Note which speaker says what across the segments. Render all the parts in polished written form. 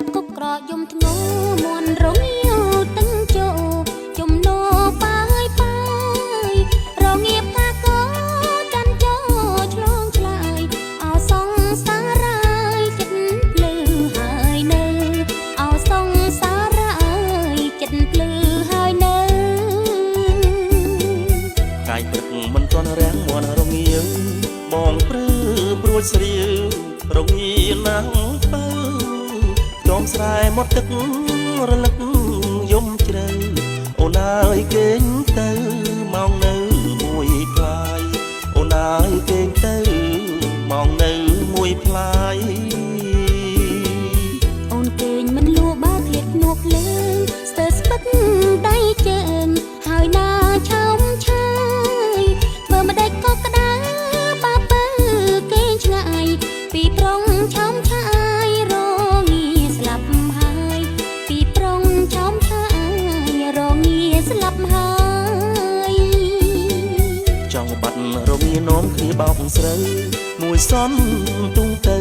Speaker 1: កគុកក្រយំធ្ងោមន់រងាវទឹកជោជំនោបាយបាយរងាបកាកោកាន់ចោឆ្លងឆ្លើយអោសងសារ៉ាយចិត្តភ្លឺហើយនៅអោសងសារ៉ាយចិត្តភ្លឺហើយនៅ
Speaker 2: កាយព្រឹកមិនទាន់រាំងមន់រងាវបងព្រឺព្រួយស្រៀវរងាណាំងទៅចងស្រែមាត់ទឹករលឹកយំជ្រៅអូនអើយគេងទៅមកនៅមួយផ្លាយអូនអើយគេងទៅមកនៅមួយផ្លាយ
Speaker 1: អូនគេងមិនលួបើឃ្លាតនួកលើស្ទើស្ពឹកដៃជើងហើយណាឆោមឆាយធ្វើមិនដេចក៏ក្តៅបាពើគេងឆ្ងាយពីប្រុងឆោមឆាយរងាស្លាប់ហើយពីប្រុងឆោមឆាយរងាស្លាប់ហើយ
Speaker 2: ចង់បាត់រងានោមគ្នាបោកស្រូវមួយសន់ទុងទៅ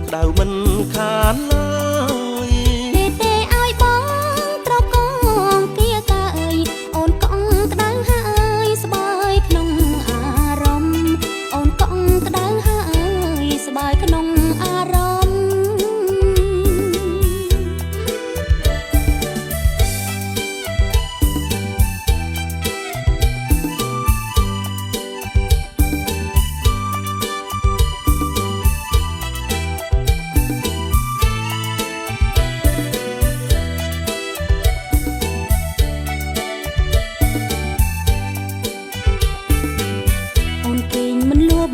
Speaker 2: ក្តៅមិនខានឡើយ
Speaker 1: ទេឲ្យបងត្រកងគៀកើយអូនកង់ក្តៅហើយស្បើយក្នុងអារម្មណ៍អូនកង់ក្តៅហើយស្បើយក្នុងអារម្មណ៍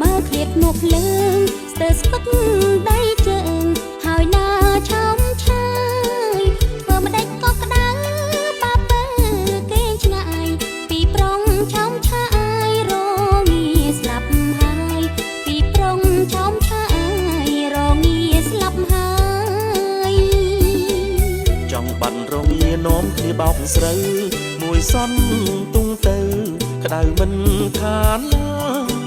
Speaker 1: បើឃ្លាតមកលើស្ទើស្ពឹកដៃជើងហើយណាឆោមឆាយធ្វើមិនដេចក៏ក្តៅបាពើគេងឆ្ងាយពីប្រុងឆោមឆាយរងាស្លាប់ហើយពីប្រុងឆោមឆាយរងាស្លាប់ហើយ
Speaker 2: ចង់បាត់រងានោមគ្នាបោកស្រូវមួយសន់ទុងទៅក្តៅមិនខានឡើយ